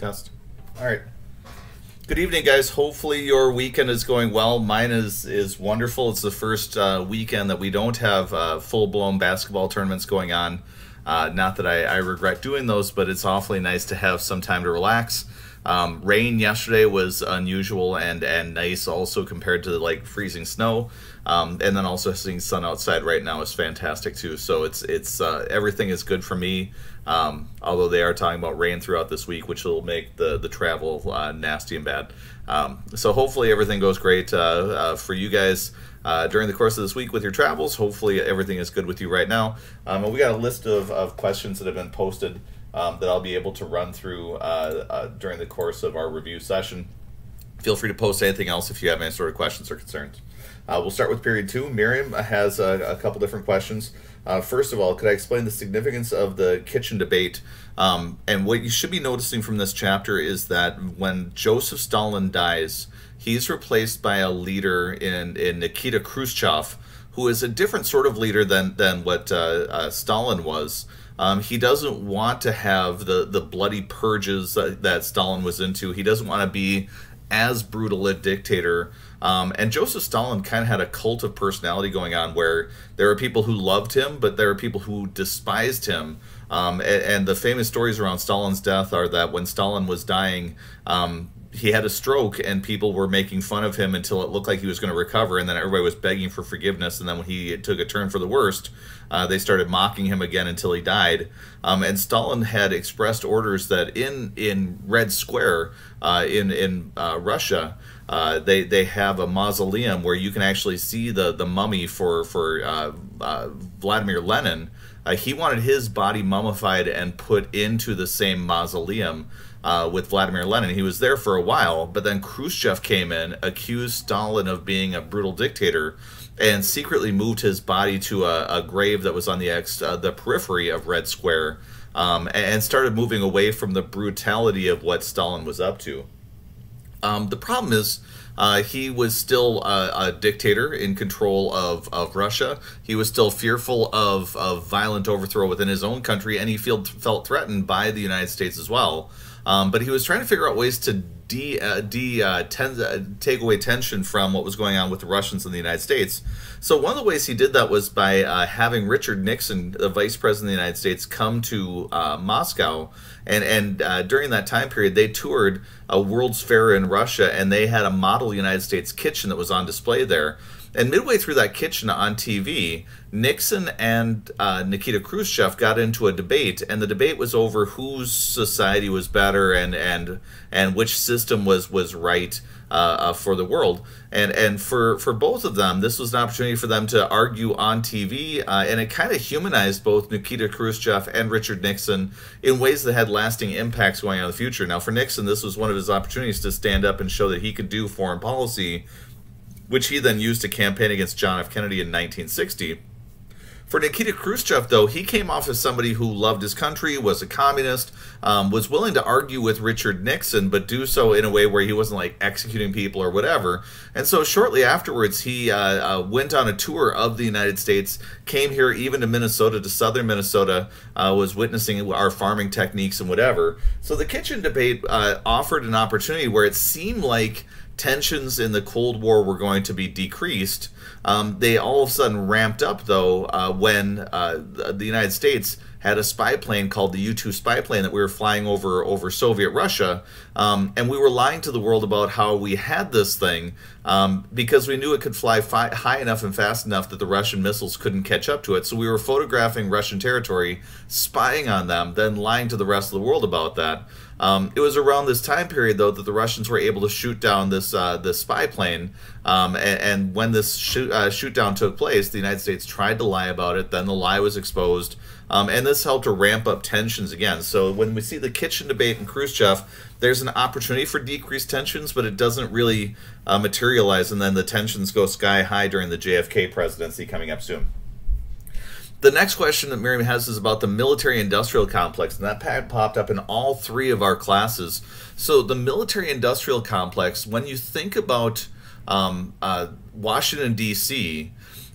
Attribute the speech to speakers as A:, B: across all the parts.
A: Test. All right. Good evening, guys. Hopefully your weekend is going well. Mine is wonderful. It's the first weekend that we don't have full-blown basketball tournaments going on. Not that I regret doing those, but it's awfully nice to have some time to relax. Rain yesterday was unusual and nice also compared to like freezing snow. And then also seeing sun outside right now is fantastic too. So it's everything is good for me. Although they are talking about rain throughout this week, which will make the travel nasty and bad. So hopefully everything goes great for you guys during the course of this week with your travels. Hopefully everything is good with you right now. And we got a list of questions that have been posted that I'll be able to run through during the course of our review session. Feel free to post anything else if you have any sort of questions or concerns. We'll start with period 2. Miriam has a couple different questions. First of all, could I explain the significance of the kitchen debate? And what you should be noticing from this chapter is that when Joseph Stalin dies, he's replaced by a leader in Nikita Khrushchev, who is a different sort of leader than what Stalin was. He doesn't want to have the bloody purges that Stalin was into. He doesn't want to be as brutal a dictator. And Joseph Stalin kind of had a cult of personality going on where there were people who loved him, but there were people who despised him. And the famous stories around Stalin's death are that when Stalin was dying, he had a stroke and people were making fun of him until it looked like he was going to recover, and then everybody was begging for forgiveness, and then when he took a turn for the worst, they started mocking him again until he died. And Stalin had expressed orders that in Red Square in Russia, they have a mausoleum where you can actually see the mummy for Vladimir Lenin. He wanted his body mummified and put into the same mausoleum with Vladimir Lenin. He was there for a while, but then Khrushchev came in, accused Stalin of being a brutal dictator, and secretly moved his body to a grave that was on the periphery of Red Square, and started moving away from the brutality of what Stalin was up to. The problem is, he was still a dictator in control of Russia. He was still fearful of violent overthrow within his own country, and he felt threatened by the United States as well. But he was trying to figure out ways to take away tension from what was going on with the Russians and the United States. So one of the ways he did that was by having Richard Nixon, the Vice President of the United States, come to Moscow. And during that time period, they toured a World's Fair in Russia, and they had a model United States kitchen that was on display there. And midway through that kitchen on TV, Nixon and Nikita Khrushchev got into a debate, and the debate was over whose society was better and which system was right for the world. And for both of them, this was an opportunity for them to argue on TV, and it kind of humanized both Nikita Khrushchev and Richard Nixon in ways that had lasting impacts going on in the future. Now, for Nixon, this was one of his opportunities to stand up and show that he could do foreign policy, which he then used to campaign against John F. Kennedy in 1960. For Nikita Khrushchev, though, he came off as somebody who loved his country, was a communist, was willing to argue with Richard Nixon, but do so in a way where he wasn't like executing people or whatever. And so shortly afterwards, he went on a tour of the United States, came here even to Minnesota, to southern Minnesota, was witnessing our farming techniques and whatever. So the kitchen debate offered an opportunity where it seemed like tensions in the Cold War were going to be decreased. They all of a sudden ramped up, though, when the United States had a spy plane called the U-2 spy plane that we were flying over Soviet Russia, and we were lying to the world about how we had this thing because we knew it could fly high enough and fast enough that the Russian missiles couldn't catch up to it. So we were photographing Russian territory, spying on them, then lying to the rest of the world about that. It was around this time period, though, that the Russians were able to shoot down this spy plane, and when this shoot down took place, the United States tried to lie about it. Then the lie was exposed, and this helped to ramp up tensions again. So when we see the kitchen debate in Khrushchev, there's an opportunity for decreased tensions, but it doesn't really materialize, and then the tensions go sky high during the JFK presidency coming up soon. The next question that Miriam has is about the military-industrial complex, and that popped up in all three of our classes. So the military-industrial complex, when you think about Washington, D.C.,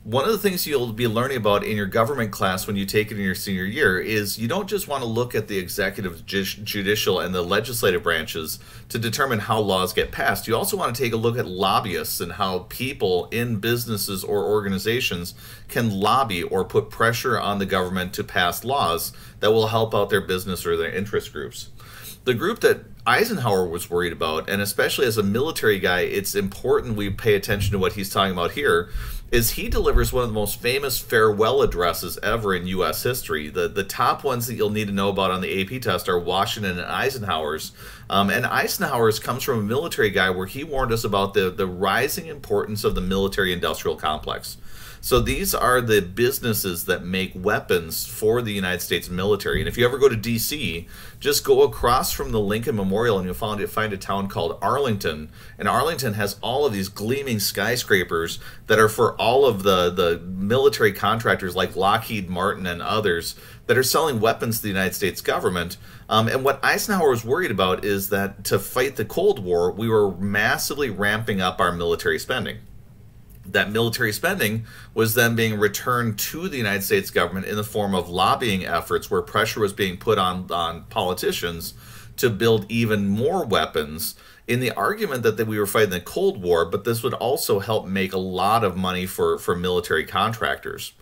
A: One of the things you'll be learning about in your government class when you take it in your senior year is you don't just want to look at the executive, judicial, and the legislative branches to determine how laws get passed. You also want to take a look at lobbyists and how people in businesses or organizations can lobby or put pressure on the government to pass laws that will help out their business or their interest groups. The group that Eisenhower was worried about, and especially as a military guy, it's important we pay attention to what he's talking about here, is he delivers one of the most famous farewell addresses ever in U.S. history. The top ones that you'll need to know about on the AP test are Washington and Eisenhower's. And Eisenhower's comes from a military guy where he warned us about the rising importance of the military-industrial complex. So these are the businesses that make weapons for the United States military. And if you ever go to D.C., just go across from the Lincoln Memorial and you'll find a town called Arlington. And Arlington has all of these gleaming skyscrapers that are for all of the military contractors like Lockheed Martin and others that are selling weapons to the United States government. And what Eisenhower was worried about is that to fight the Cold War, we were massively ramping up our military spending. That military spending was then being returned to the United States government in the form of lobbying efforts where pressure was being put on politicians to build even more weapons in the argument that we were fighting the Cold War, but this would also help make a lot of money for military contractors.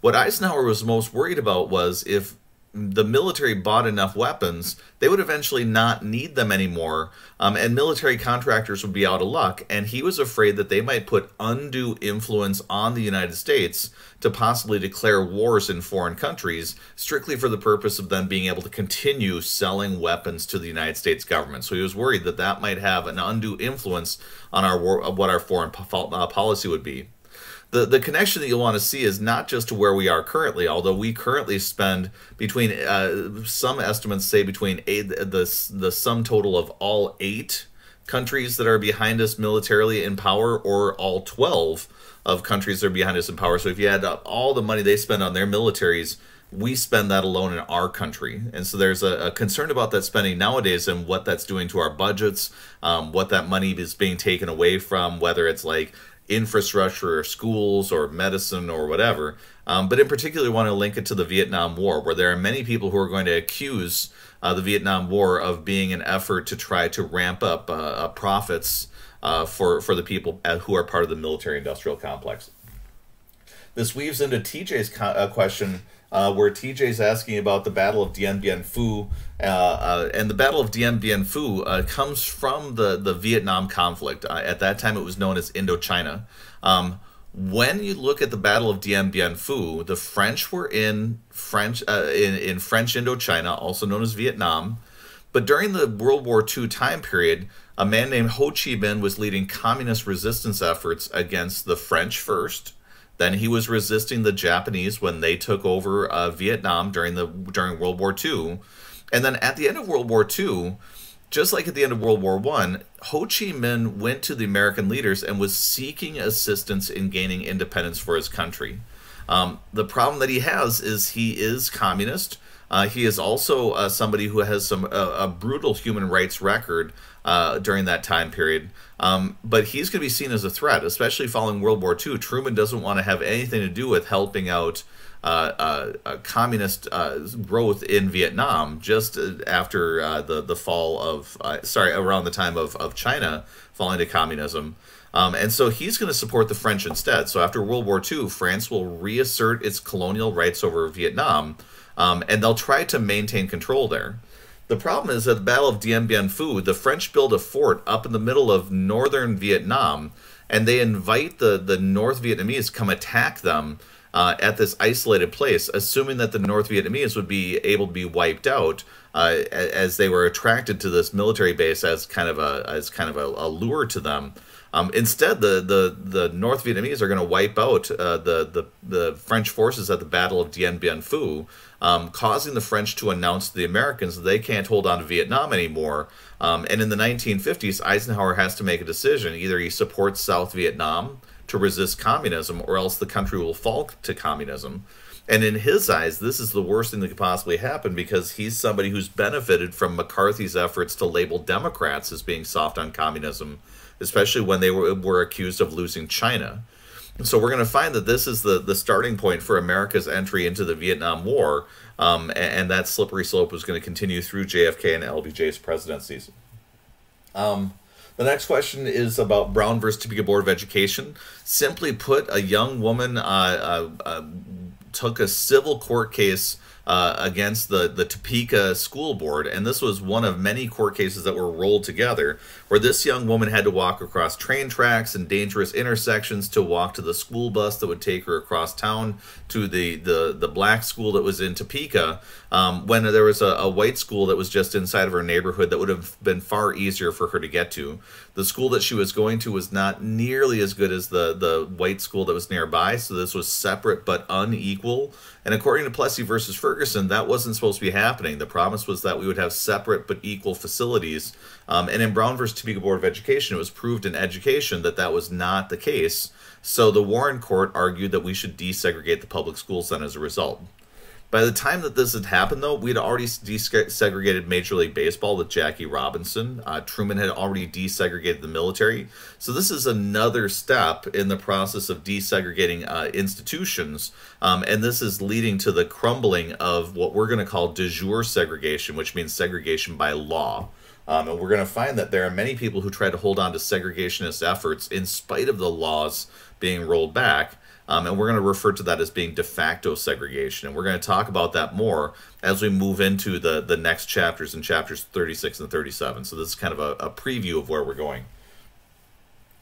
A: What Eisenhower was most worried about was if the military bought enough weapons, they would eventually not need them anymore, and military contractors would be out of luck. And he was afraid that they might put undue influence on the United States to possibly declare wars in foreign countries, strictly for the purpose of them being able to continue selling weapons to the United States government. So he was worried that that might have an undue influence on what our foreign policy would be. The connection that you'll want to see is not just to where we are currently, although we currently spend between, some estimates say between the sum total of all 8 countries that are behind us militarily in power, or all 12 of countries that are behind us in power. So if you add up all the money they spend on their militaries, we spend that alone in our country. And so there's a concern about that spending nowadays and what that's doing to our budgets, what that money is being taken away from, whether it's like infrastructure or schools or medicine or whatever. But in particular, I want to link it to the Vietnam War, where there are many people who are going to accuse the Vietnam War of being an effort to try to ramp up profits for the people who are part of the military-industrial complex. This weaves into TJ's question, where TJ's asking about the Battle of Dien Bien Phu, and the Battle of Dien Bien Phu comes from the Vietnam conflict. At that time, it was known as Indochina. When you look at the Battle of Dien Bien Phu, the French were in French Indochina, also known as Vietnam. But during the World War II time period, a man named Ho Chi Minh was leading communist resistance efforts against the French first. Then he was resisting the Japanese when they took over Vietnam during World War II. And then at the end of World War II, just like at the end of World War I, Ho Chi Minh went to the American leaders and was seeking assistance in gaining independence for his country. The problem that he has is he is communist. He is also somebody who has a brutal human rights record during that time period. But he's going to be seen as a threat, especially following World War II. Truman doesn't want to have anything to do with helping out communist growth in Vietnam just after the fall of, around the time of China falling to communism. And so he's going to support the French instead. So after World War II, France will reassert its colonial rights over Vietnam, and they'll try to maintain control there. The problem is at the Battle of Dien Bien Phu, the French build a fort up in the middle of northern Vietnam, and they invite the North Vietnamese to come attack them at this isolated place, assuming that the North Vietnamese would be able to be wiped out, as they were attracted to this military base as kind of a lure to them. Instead, the North Vietnamese are going to wipe out the French forces at the Battle of Dien Bien Phu, causing the French to announce to the Americans that they can't hold on to Vietnam anymore. And in the 1950s, Eisenhower has to make a decision. Either he supports South Vietnam to resist communism, or else the country will fall to communism. And in his eyes, this is the worst thing that could possibly happen, because he's somebody who's benefited from McCarthy's efforts to label Democrats as being soft on communism, especially when they were accused of losing China. So we're going to find that this is the starting point for America's entry into the Vietnam War, and that slippery slope was going to continue through JFK and LBJ's presidencies. The next question is about Brown versus Topeka Board of Education. Simply put, a young woman took a civil court case against the Topeka School Board, and this was one of many court cases that were rolled together, where this young woman had to walk across train tracks and dangerous intersections to walk to the school bus that would take her across town to the black school that was in Topeka, when there was a white school that was just inside of her neighborhood that would have been far easier for her to get to. The school that she was going to was not nearly as good as the white school that was nearby, so this was separate but unequal. And according to Plessy versus Ferguson, that wasn't supposed to be happening. The promise was that we would have separate but equal facilities. And in Brown versus Topeka Board of Education, it was proved in education that that was not the case. So the Warren Court argued that we should desegregate the public schools then as a result. By the time that this had happened, though, we had already desegregated Major League Baseball with Jackie Robinson. Truman had already desegregated the military. So this is another step in the process of desegregating institutions. And this is leading to the crumbling of what we're going to call de jure segregation, which means segregation by law. And we're going to find that there are many people who try to hold on to segregationist efforts in spite of the laws being rolled back. And we're going to refer to that as being de facto segregation. And we're going to talk about that more as we move into the next chapters, in chapters 36 and 37. So this is kind of a preview of where we're going.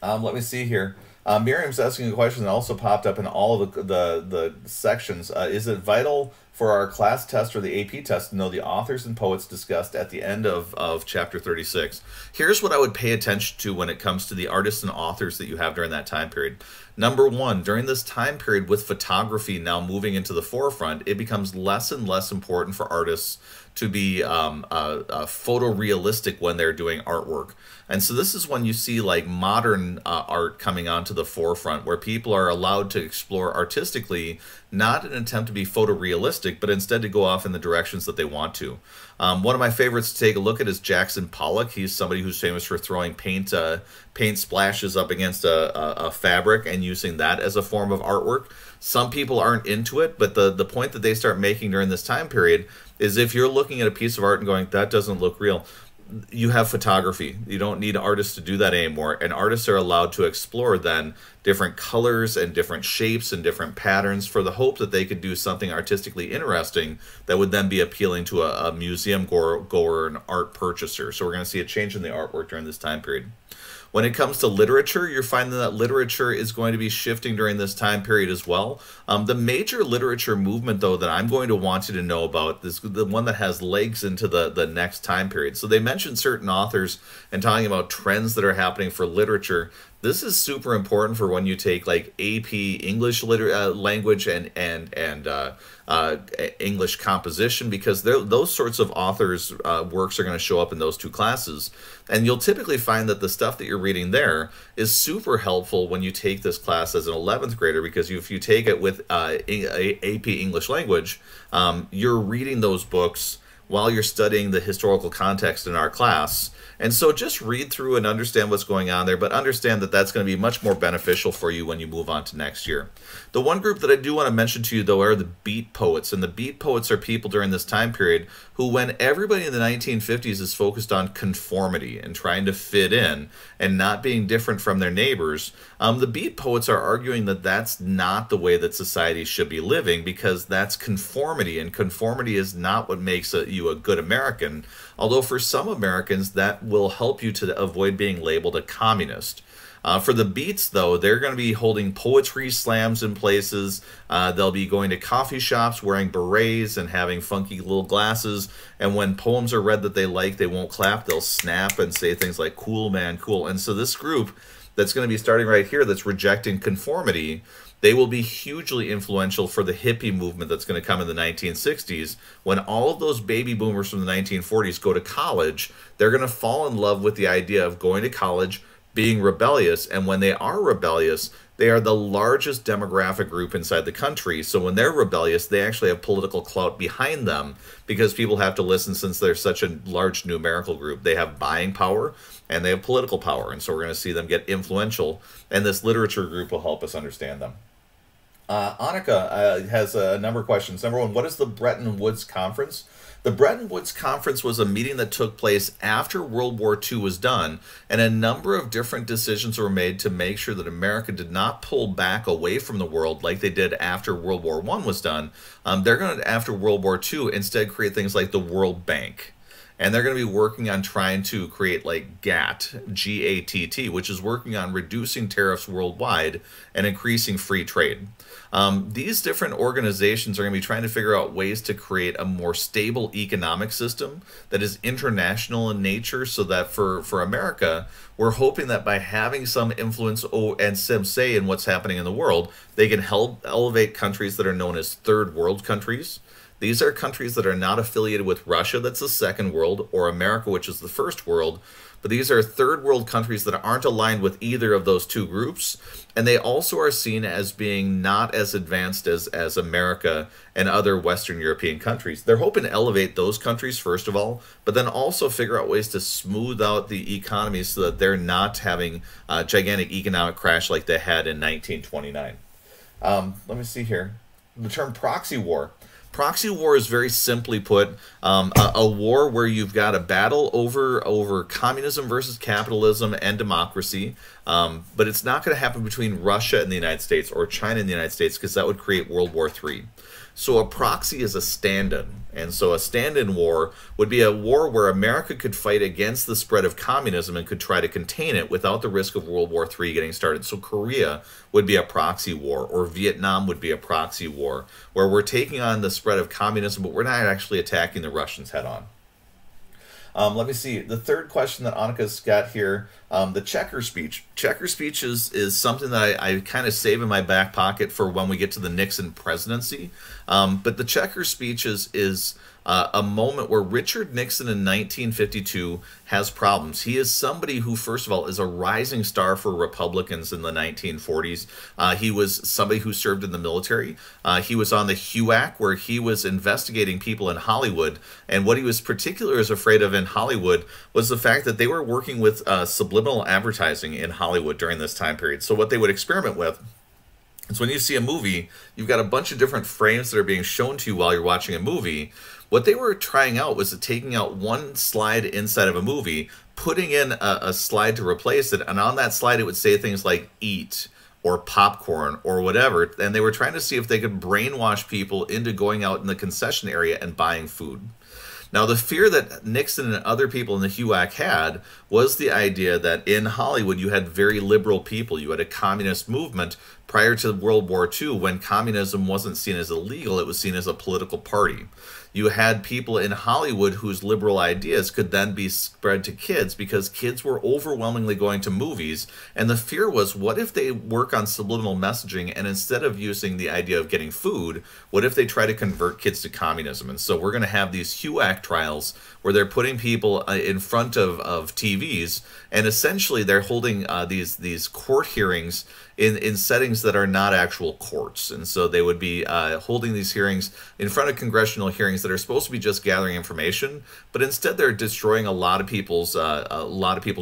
A: Let me see here. Miriam's asking a question that also popped up in all of the sections. Is it vital for our class test or the AP test to know the authors and poets discussed at the end of chapter 36? Here's what I would pay attention to when it comes to the artists and authors that you have during that time period. Number one, during this time period with photography now moving into the forefront, it becomes less and less important for artists to be photorealistic when they're doing artwork. And so this is when you see like modern art coming onto the forefront, where people are allowed to explore artistically, not in an attempt to be photorealistic, but instead to go off in the directions that they want to. One of my favorites to take a look at is Jackson Pollock. He's somebody who's famous for throwing paint splashes up against a fabric and using that as a form of artwork. Some people aren't into it, but the point that they start making during this time period is if you're looking at a piece of art and going, that doesn't look real, you have photography. You don't need artists to do that anymore. And artists are allowed to explore then different colors and different shapes and different patterns for the hope that they could do something artistically interesting that would then be appealing to a museum goer or an art purchaser. So we're going to see a change in the artwork during this time period. When it comes to literature, you're finding that literature is going to be shifting during this time period as well. The major literature movement, though, that I'm going to want you to know about is the one that has legs into the next time period. So they mentioned certain authors and talking about trends that are happening for literature. This is super important for when you take like AP English language and English composition, because those sorts of authors' works are going to show up in those two classes. And you'll typically find that the stuff that you're reading there is super helpful when you take this class as an 11th grader, because if you take it with AP English language, you're reading those books while you're studying the historical context in our class. And so just read through and understand what's going on there, but understand that that's going to be much more beneficial for you when you move on to next year. The one group that I do want to mention to you, though, are the beat poets. And the beat poets are people during this time period who, when everybody in the 1950s is focused on conformity and trying to fit in and not being different from their neighbors, the beat poets are arguing that that's not the way that society should be living, because that's conformity, and conformity is not what makes you a good American. Although for some Americans, that will help you to avoid being labeled a communist. For the Beats, though, they're going to be holding poetry slams in places. They'll be going to coffee shops wearing berets and having funky little glasses. And when poems are read that they like, they won't clap. They'll snap and say things like, "Cool, man, cool." And so this group that's going to be starting right here that's rejecting conformity, they will be hugely influential for the hippie movement that's going to come in the 1960s. When all of those baby boomers from the 1940s go to college, they're going to fall in love with the idea of going to college, being rebellious. And when they are rebellious, they are the largest demographic group inside the country. So when they're rebellious, they actually have political clout behind them because people have to listen since they're such a large numerical group. They have buying power and they have political power. And so we're going to see them get influential. And this literature group will help us understand them. Annika has a number of questions. Number one, what is the Bretton Woods Conference? The Bretton Woods Conference was a meeting that took place after World War II was done, and a number of different decisions were made to make sure that America did not pull back away from the world like they did after World War I was done. They're going to, after World War II, instead create things like the World Bank. And they're going to be working on trying to create like GATT, G-A-T-T, which is working on reducing tariffs worldwide and increasing free trade. These different organizations are going to be trying to figure out ways to create a more stable economic system that is international in nature, so that for America, we're hoping that by having some influence and some say in what's happening in the world, they can help elevate countries that are known as third world countries. These are countries that are not affiliated with Russia, that's the second world, or America, which is the first world. But these are third world countries that aren't aligned with either of those two groups. And they also are seen as being not as advanced as America and other Western European countries. They're hoping to elevate those countries, first of all, but then also figure out ways to smooth out the economies so that they're not having a gigantic economic crash like they had in 1929. Let me see here. The term proxy war. Proxy war is very simply put a war where you've got a battle over communism versus capitalism and democracy, but it's not going to happen between Russia and the United States or China and the United States, because that would create World War III. So a proxy is a stand-in, and so a stand-in war would be a war where America could fight against the spread of communism and could try to contain it without the risk of World War III getting started. So Korea would be a proxy war, or Vietnam would be a proxy war, where we're taking on the spread of communism, but we're not actually attacking the Russians head-on. Let me see. The third question that Annika's got here, the checker speech. Checker speech is something that I kind of save in my back pocket for when we get to the Nixon presidency. But the checker speech is a moment where Richard Nixon in 1952 has problems. He is somebody who, first of all, is a rising star for Republicans in the 1940s. He was somebody who served in the military. He was on the HUAC, where he was investigating people in Hollywood. And what he was particularly afraid of in Hollywood was the fact that they were working with subliminal advertising in Hollywood during this time period. So what they would experiment with is, when you see a movie, you've got a bunch of different frames that are being shown to you while you're watching a movie. What they were trying out was taking out one slide inside of a movie, putting in a slide to replace it, and on that slide it would say things like eat or popcorn or whatever, and they were trying to see if they could brainwash people into going out in the concession area and buying food. Now, the fear that Nixon and other people in the HUAC had was the idea that in Hollywood you had very liberal people. You had a communist movement prior to World War II, when communism wasn't seen as illegal, it was seen as a political party. You had people in Hollywood whose liberal ideas could then be spread to kids, because kids were overwhelmingly going to movies. And the fear was, what if they work on subliminal messaging, and instead of using the idea of getting food, what if they try to convert kids to communism? And so we're going to have these HUAC trials where they're putting people in front of TVs, and essentially they're holding these court hearings in settings that are not actual courts. And so they would be holding these hearings in front of congressional hearings that are supposed to be just gathering information, but instead they're destroying a lot of people's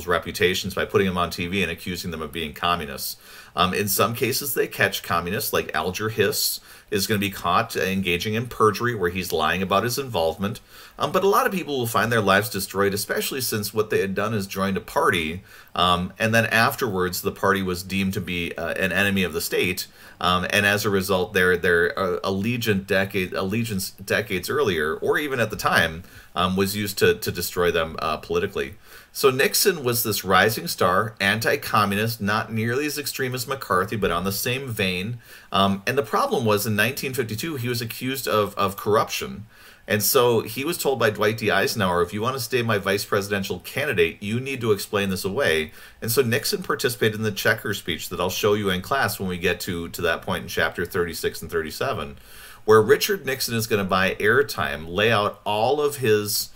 A: reputations by putting them on TV and accusing them of being communists. In some cases, they catch communists, like Alger Hiss is going to be caught engaging in perjury, where he's lying about his involvement. But a lot of people will find their lives destroyed, especially since what they had done is joined a party, and then afterwards the party was deemed to be an enemy of the state, and as a result, their allegiance decades earlier, or even at the time, was used to destroy them politically. So Nixon was this rising star, anti-communist, not nearly as extreme as McCarthy, but on the same vein. And the problem was, in 1952, he was accused of corruption. And so he was told by Dwight D. Eisenhower, if you want to stay my vice presidential candidate, you need to explain this away. And so Nixon participated in the checker speech that I'll show you in class when we get to that point in chapter 36 and 37, where Richard Nixon is going to buy airtime, lay out all of his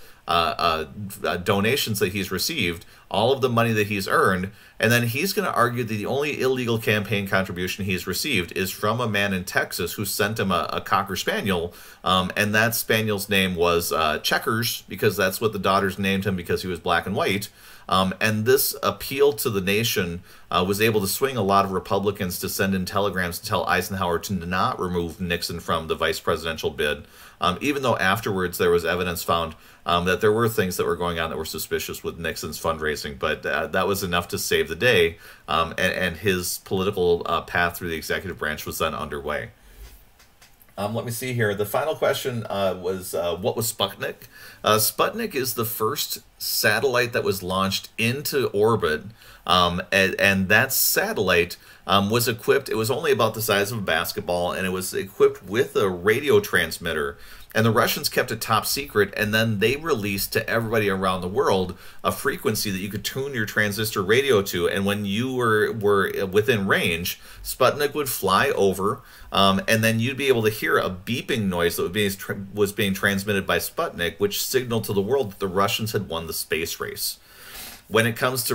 A: donations that he's received, all of the money that he's earned, and then he's going to argue that the only illegal campaign contribution he's received is from a man in Texas who sent him a Cocker Spaniel, and that Spaniel's name was Checkers, because that's what the daughters named him because he was black and white. And this appeal to the nation was able to swing a lot of Republicans to send in telegrams to tell Eisenhower to not remove Nixon from the vice presidential bid, even though afterwards there was evidence found that there were things that were going on that were suspicious with Nixon's fundraising. But that was enough to save the day, and his political path through the executive branch was then underway. Let me see here. The final question was, what was Sputnik? Sputnik is the first satellite that was launched into orbit, and that satellite was equipped, it was only about the size of a basketball, and it was equipped with a radio transmitter. And the Russians kept it top secret, and then they released to everybody around the world a frequency that you could tune your transistor radio to. And when you were within range, Sputnik would fly over, and then you'd be able to hear a beeping noise that was being transmitted by Sputnik, which signaled to the world that the Russians had won the space race. When it comes to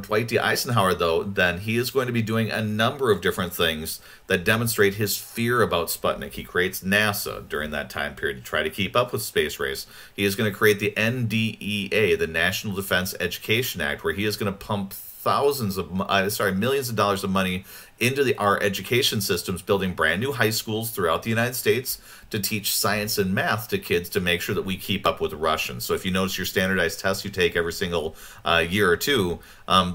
A: Dwight D. Eisenhower, though, then he is going to be doing a number of different things that demonstrate his fear about Sputnik. He creates NASA during that time period to try to keep up with space race. He is going to create the NDEA, the National Defense Education Act, where he is going to pump millions of dollars of money into our education systems, building brand new high schools throughout the United States to teach science and math to kids to make sure that we keep up with the Russians. So if you notice your standardized tests you take every single year or two,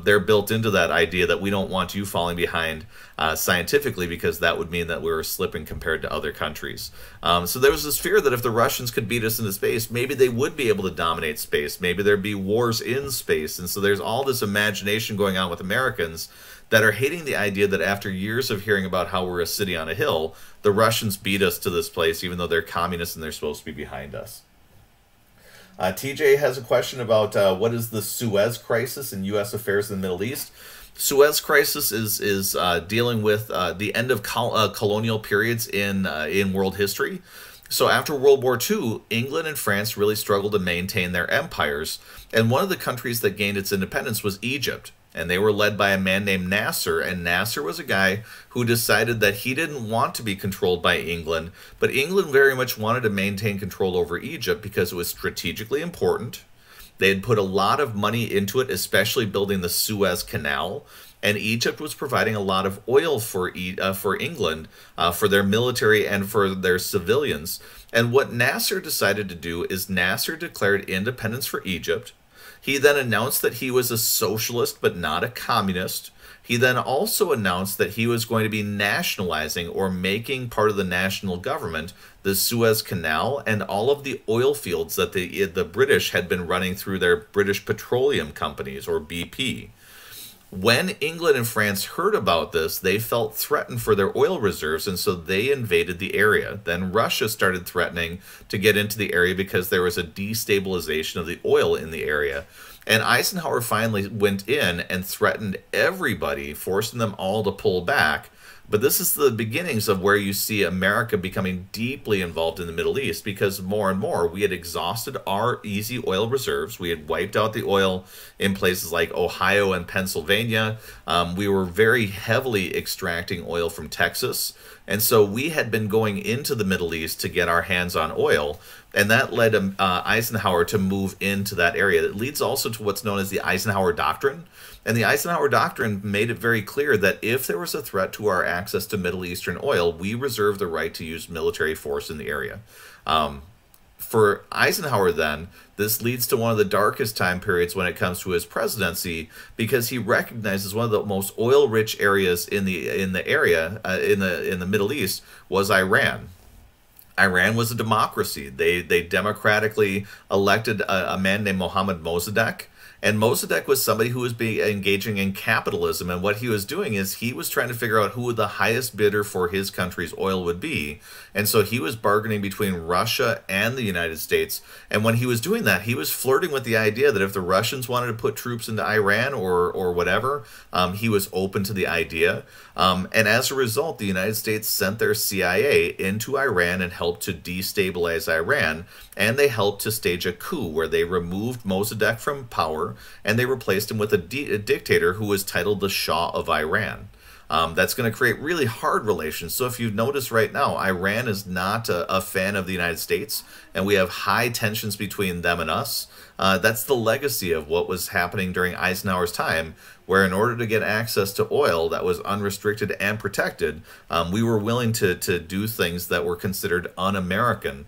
A: they're built into that idea that we don't want you falling behind scientifically, because that would mean that we were slipping compared to other countries. So there was this fear that if the Russians could beat us into space, maybe they would be able to dominate space. Maybe there'd be wars in space. And so there's all this imagination going on with Americans that are hating the idea that after years of hearing about how we're a city on a hill, the Russians beat us to this place, even though they're communists and they're supposed to be behind us. TJ has a question about what is the Suez Crisis in U.S. affairs in the Middle East. Suez Crisis is dealing with the end of colonial periods in world history. So after World War II, England and France really struggled to maintain their empires. And one of the countries that gained its independence was Egypt. And they were led by a man named Nasser. And Nasser was a guy who decided that he didn't want to be controlled by England, but England very much wanted to maintain control over Egypt because it was strategically important. They had put a lot of money into it, especially building the Suez Canal. And Egypt was providing a lot of oil for England, for their military and for their civilians. And what Nasser decided to do is Nasser declared independence for Egypt. He then announced that he was a socialist but not a communist. He then also announced that he was going to be nationalizing, or making part of the national government, the Suez Canal and all of the oil fields that the British had been running through their British Petroleum Companies, or BP. When England and France heard about this, they felt threatened for their oil reserves, and so they invaded the area. Then Russia started threatening to get into the area because there was a destabilization of the oil in the area. And Eisenhower finally went in and threatened everybody, forcing them all to pull back. But this is the beginnings of where you see America becoming deeply involved in the Middle East, because more and more we had exhausted our easy oil reserves. We had wiped out the oil in places like Ohio and Pennsylvania. We were very heavily extracting oil from Texas. And so we had been going into the Middle East to get our hands on oil. And that led Eisenhower to move into that area. It leads also to what's known as the Eisenhower Doctrine. And the Eisenhower Doctrine made it very clear that if there was a threat to our access to Middle Eastern oil, we reserve the right to use military force in the area. For Eisenhower then, this leads to one of the darkest time periods when it comes to his presidency, because he recognizes one of the most oil-rich areas in the Middle East was Iran. Iran was a democracy. They democratically elected a man named Mohammad Mossadegh. And Mossadegh was somebody who was engaging in capitalism, and what he was doing is he was trying to figure out who the highest bidder for his country's oil would be. And so he was bargaining between Russia and the United States. And when he was doing that, he was flirting with the idea that if the Russians wanted to put troops into Iran or whatever, he was open to the idea. And as a result, the United States sent their CIA into Iran and helped to destabilize Iran. And they helped to stage a coup where they removed Mossadegh from power. war, and they replaced him with a dictator who was titled the Shah of Iran. That's going to create really hard relations. So if you notice right now, Iran is not a fan of the United States, and we have high tensions between them and us. That's the legacy of what was happening during Eisenhower's time, where in order to get access to oil that was unrestricted and protected, we were willing to do things that were considered un-American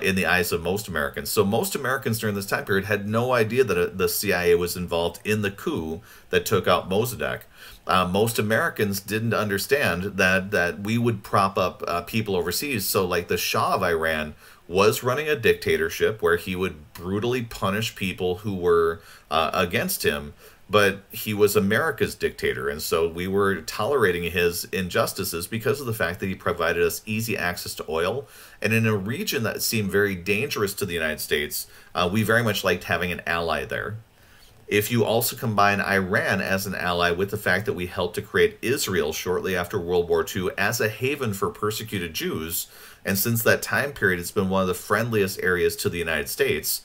A: in the eyes of most Americans. So most Americans during this time period had no idea that the CIA was involved in the coup that took out Mossadegh. Most Americans didn't understand that we would prop up people overseas. So like the Shah of Iran was running a dictatorship where he would brutally punish people who were against him, but he was America's dictator, and so we were tolerating his injustices because of the fact that he provided us easy access to oil. And in a region that seemed very dangerous to the United States, we very much liked having an ally there. If you also combine Iran as an ally with the fact that we helped to create Israel shortly after World War II as a haven for persecuted Jews, and since that time period it's been one of the friendliest areas to the United States,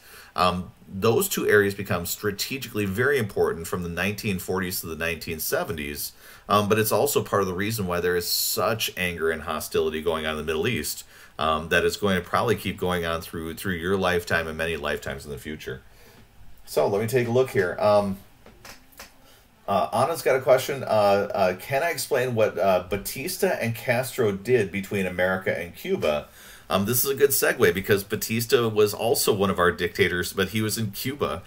A: those two areas become strategically very important from the 1940s to the 1970s, but it's also part of the reason why there is such anger and hostility going on in the Middle East that is going to probably keep going on through your lifetime and many lifetimes in the future. So let me take a look here. Anna's got a question. Can I explain what Batista and Castro did between America and Cuba? This is a good segue because Batista was also one of our dictators, but he was in Cuba.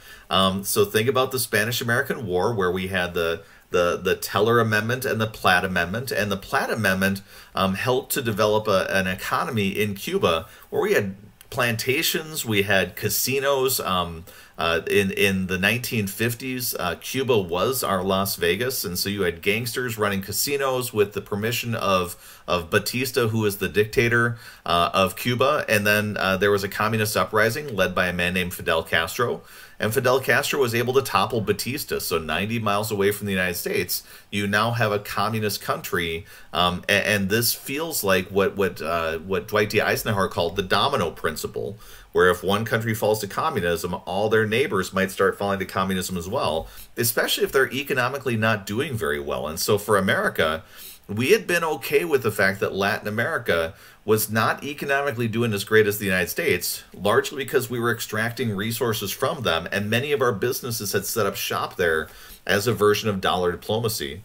A: So think about the Spanish-American War, where we had the Teller Amendment and the Platt Amendment. And the Platt Amendment helped to develop an economy in Cuba where we had plantations, we had casinos. In the 1950s, Cuba was our Las Vegas, and so you had gangsters running casinos with the permission of Batista, who was the dictator of Cuba. And then there was a communist uprising led by a man named Fidel Castro. And Fidel Castro was able to topple Batista. So 90 miles away from the United States, you now have a communist country. And this feels like what Dwight D. Eisenhower called the domino principle, where if one country falls to communism, all their neighbors might start falling to communism as well, especially if they're economically not doing very well. And so for America, we had been okay with the fact that Latin America was not economically doing as great as the United States, largely because we were extracting resources from them, and many of our businesses had set up shop there as a version of dollar diplomacy.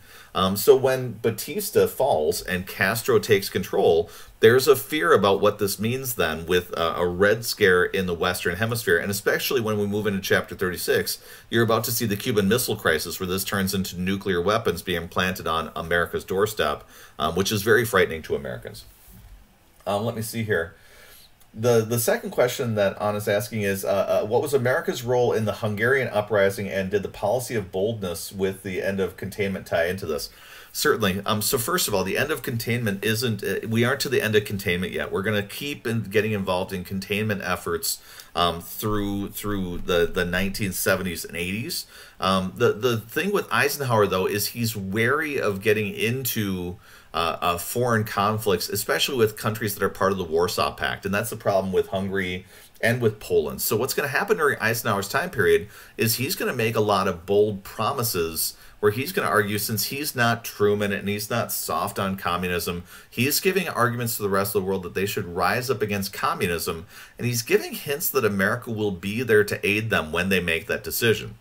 A: So when Batista falls and Castro takes control, there's a fear about what this means then with a Red Scare in the Western Hemisphere, and especially when we move into Chapter 36, you're about to see the Cuban Missile Crisis, where this turns into nuclear weapons being planted on America's doorstep, which is very frightening to Americans. Let me see here. The second question that Anna's asking is, what was America's role in the Hungarian uprising, and did the policy of boldness with the end of containment tie into this? Certainly. So first of all, the end of containment isn't, we aren't to the end of containment yet. We're going to keep getting involved in containment efforts through the 1970s and 80s. The thing with Eisenhower, though, is he's wary of getting into foreign conflicts, especially with countries that are part of the Warsaw Pact. And that's the problem with Hungary and with Poland. So what's going to happen during Eisenhower's time period is he's going to make a lot of bold promises where he's going to argue, since he's not Truman and he's not soft on communism, he's giving arguments to the rest of the world that they should rise up against communism, and he's giving hints that America will be there to aid them when they make that decision.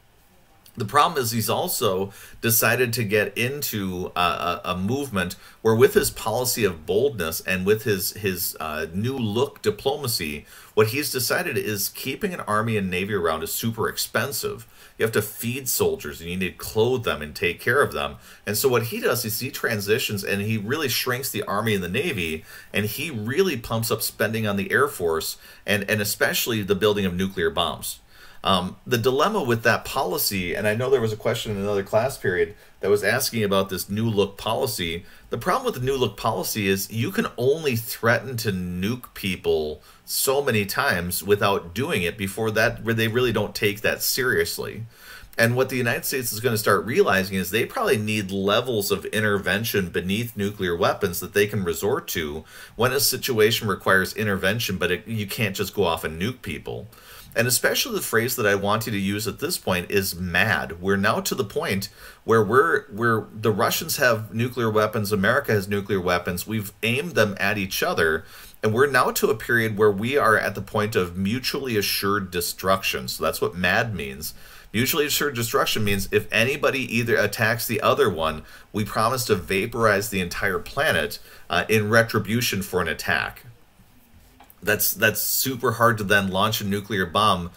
A: The problem is he's also decided to get into a movement where, with his policy of boldness and with his new look diplomacy, what he's decided is keeping an army and navy around is super expensive. You have to feed soldiers and you need to clothe them and take care of them. And so what he does is he transitions and he really shrinks the Army and the Navy, and he really pumps up spending on the Air Force and especially the building of nuclear bombs. The dilemma with that policy, and I know there was a question in another class period that was asking about this new look policy. The problem with the new look policy is you can only threaten to nuke people so many times without doing it before that, where they really don't take that seriously. And what the United States is going to start realizing is they probably need levels of intervention beneath nuclear weapons that they can resort to when a situation requires intervention, but you can't just go off and nuke people. And especially the phrase that I want you to use at this point is mad. We're now to the point where the Russians have nuclear weapons, America has nuclear weapons, we've aimed them at each other, and we're now to a period where we are at the point of mutually assured destruction. So that's what mad means. Mutually assured destruction means if anybody either attacks the other one, we promise to vaporize the entire planet in retribution for an attack. That's super hard to then launch a nuclear bomb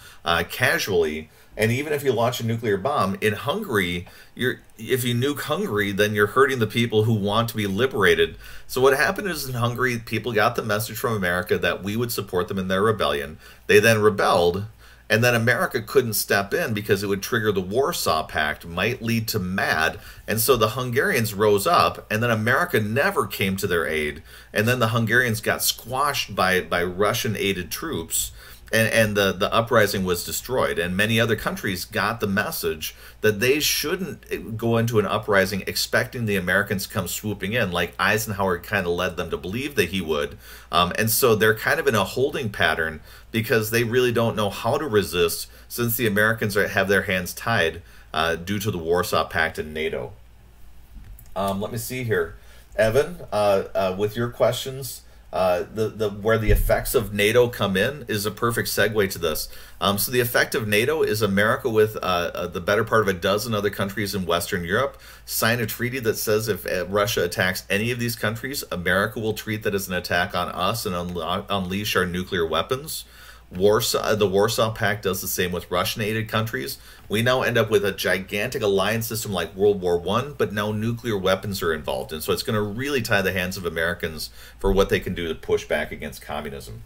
A: casually. And even if you launch a nuclear bomb in Hungary, if you nuke Hungary, then you're hurting the people who want to be liberated. So what happened is in Hungary, people got the message from America that we would support them in their rebellion. They then rebelled. And then America couldn't step in because it would trigger the Warsaw Pact, might lead to MAD. And so the Hungarians rose up, and then America never came to their aid. And then the Hungarians got squashed by Russian-aided troops, and the uprising was destroyed. And many other countries got the message that they shouldn't go into an uprising expecting the Americans to come swooping in, like Eisenhower kind of led them to believe that he would. And so they're kind of in a holding pattern because they really don't know how to resist since the Americans have their hands tied due to the Warsaw Pact and NATO. Let me see here. Evan, with your questions, where the effects of NATO come in is a perfect segue to this. So the effect of NATO is America with the better part of a dozen other countries in Western Europe sign a treaty that says if Russia attacks any of these countries, America will treat that as an attack on us and unleash our nuclear weapons. The Warsaw Pact does the same with Russian-aided countries. We now end up with a gigantic alliance system like World War I, but now nuclear weapons are involved. And so it's going to really tie the hands of Americans for what they can do to push back against communism.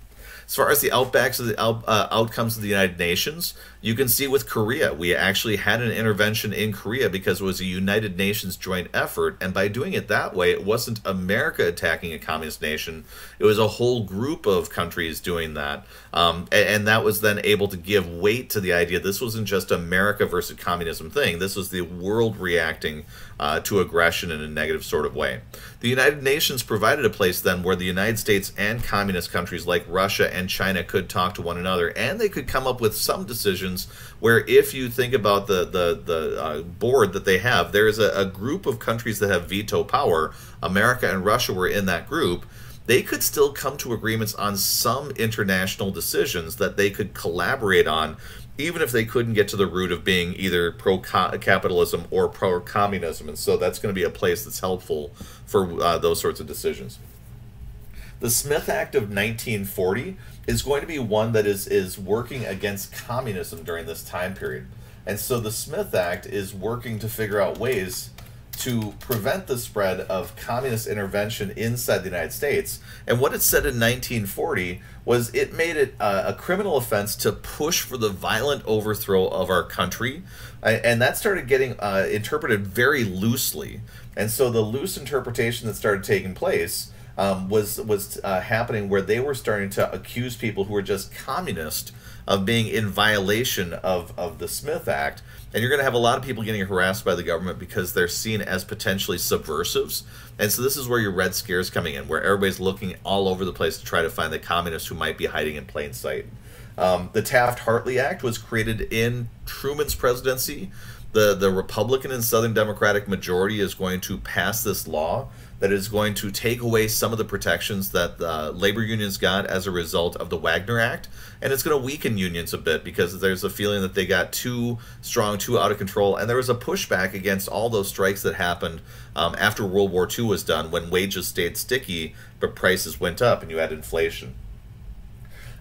A: As far as the outcomes of the United Nations, you can see with Korea, we actually had an intervention in Korea because it was a United Nations joint effort, and by doing it that way, it wasn't America attacking a communist nation, it was a whole group of countries doing that, and that was then able to give weight to the idea this wasn't just America versus communism thing, this was the world reacting to aggression in a negative sort of way. The United Nations provided a place then where the United States and communist countries like Russia and China could talk to one another, and they could come up with some decisions where, if you think about the board that they have, there is a group of countries that have veto power. America and Russia were in that group. They could still come to agreements on some international decisions that they could collaborate on, even if they couldn't get to the root of being either pro-capitalism or pro-communism. And so that's going to be a place that's helpful for those sorts of decisions. The Smith Act of 1940 is going to be one that is working against communism during this time period. And so the Smith Act is working to figure out ways to prevent the spread of communist intervention inside the United States. And what it said in 1940 was it made it a criminal offense to push for the violent overthrow of our country. And that started getting interpreted very loosely. And so the loose interpretation that started taking place was happening where they were starting to accuse people who were just communist of being in violation of the Smith Act. And you're going to have a lot of people getting harassed by the government because they're seen as potentially subversives. And so this is where your Red Scare is coming in, where everybody's looking all over the place to try to find the communists who might be hiding in plain sight. The Taft-Hartley Act was created in Truman's presidency. The Republican and Southern Democratic majority is going to pass this law that is going to take away some of the protections that labor unions got as a result of the Wagner Act, and it's going to weaken unions a bit because there's a feeling that they got too strong, too out of control, and there was a pushback against all those strikes that happened after World War II was done, when wages stayed sticky but prices went up and you had inflation.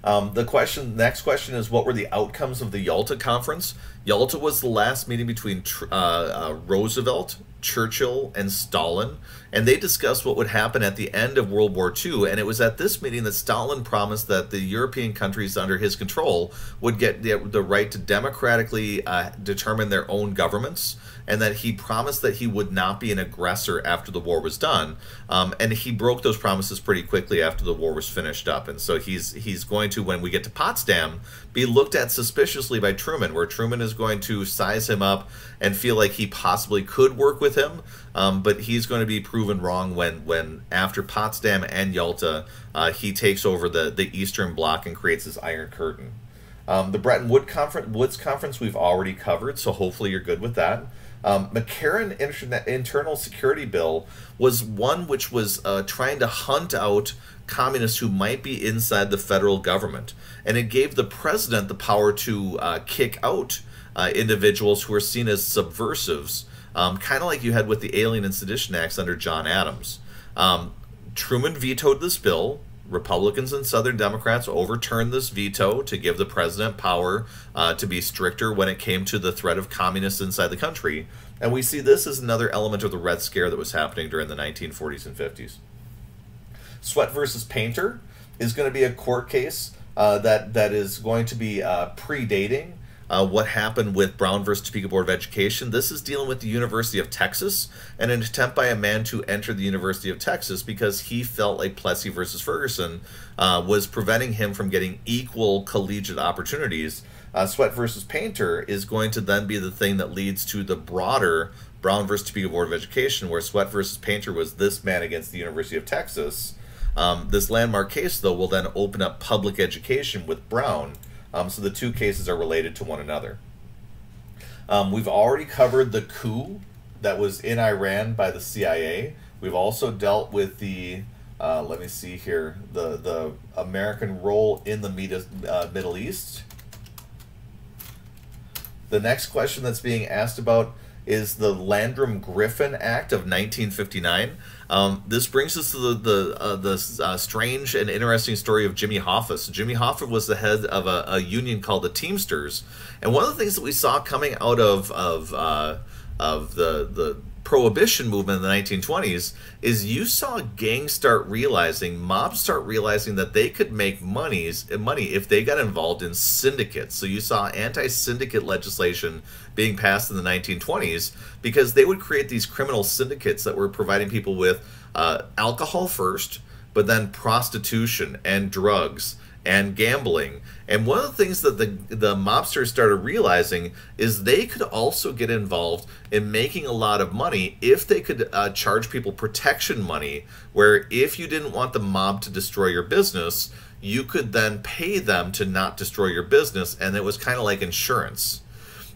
A: Next question is, what were the outcomes of the Yalta Conference? Yalta was the last meeting between Roosevelt, Churchill, and Stalin, and they discussed what would happen at the end of World War II, and it was at this meeting that Stalin promised that the European countries under his control would get the right to democratically determine their own governments, and that he promised that he would not be an aggressor after the war was done, and he broke those promises pretty quickly after the war was finished up, and so he's going to, when we get to Potsdam, be looked at suspiciously by Truman, where Truman is going to size him up and feel like he possibly could work with him, but he's going to be proven wrong when after Potsdam and Yalta, he takes over the Eastern Bloc and creates his Iron Curtain. The Bretton Woods Conference we've already covered, so hopefully you're good with that. McCarran Internal Security Bill was one which was trying to hunt out communists who might be inside the federal government. And it gave the president the power to kick out individuals who are seen as subversives, kind of like you had with the Alien and Sedition Acts under John Adams. Truman vetoed this bill. Republicans and Southern Democrats overturned this veto to give the president power to be stricter when it came to the threat of communists inside the country. And we see this as another element of the Red Scare that was happening during the 1940s and 50s. Sweatt versus Painter is going to be a court case that is going to be predating what happened with Brown versus Topeka Board of Education. This is dealing with the University of Texas and an attempt by a man to enter the University of Texas because he felt like Plessy versus Ferguson was preventing him from getting equal collegiate opportunities. Sweatt versus Painter is going to then be the thing that leads to the broader Brown versus Topeka Board of Education, where Sweatt versus Painter was this man against the University of Texas. This landmark case, though, will then open up public education with Brown. So the two cases are related to one another. We've already covered the coup that was in Iran by the CIA. We've also dealt with the, let me see here, the American role in the Middle East. The next question that's being asked about is the Landrum-Griffin Act of 1959. This brings us to the strange and interesting story of Jimmy Hoffa. So Jimmy Hoffa was the head of a union called the Teamsters, and one of the things that we saw coming out of the Prohibition movement in the 1920s is you saw gangs mobs start realizing that they could make money if they got involved in syndicates. So you saw anti-syndicate legislation being passed in the 1920s because they would create these criminal syndicates that were providing people with alcohol first, but then prostitution and drugs and gambling. And one of the things that the mobsters started realizing is they could also get involved in making a lot of money if they could charge people protection money, where if you didn't want the mob to destroy your business, you could then pay them to not destroy your business, and it was kind of like insurance.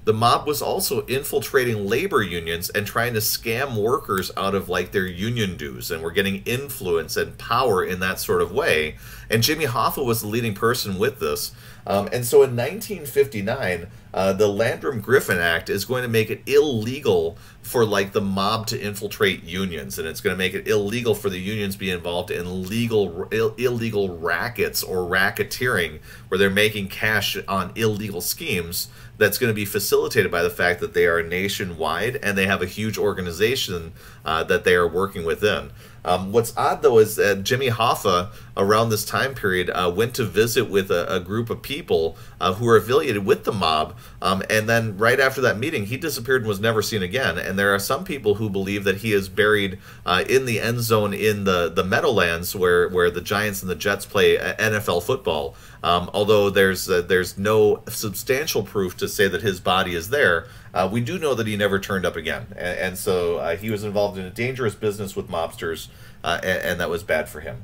A: The mob was also infiltrating labor unions and trying to scam workers out of like their union dues, and were getting influence and power in that sort of way. And Jimmy Hoffa was the leading person with this. And so in 1959, the Landrum-Griffin Act is going to make it illegal for like the mob to infiltrate unions, and it's going to make it illegal for the unions to be involved in illegal rackets or racketeering, where they're making cash on illegal schemes. That's going to be facilitated by the fact that they are nationwide and they have a huge organization that they are working within. What's odd, though, is that Jimmy Hoffa, around this time period, went to visit with a group of people who were affiliated with the mob, and then right after that meeting, he disappeared and was never seen again. And there are some people who believe that he is buried in the end zone in the Meadowlands, where the Giants and the Jets play NFL football. Although there's no substantial proof to say that his body is there, we do know that he never turned up again. And so he was involved in a dangerous business with mobsters, and that was bad for him.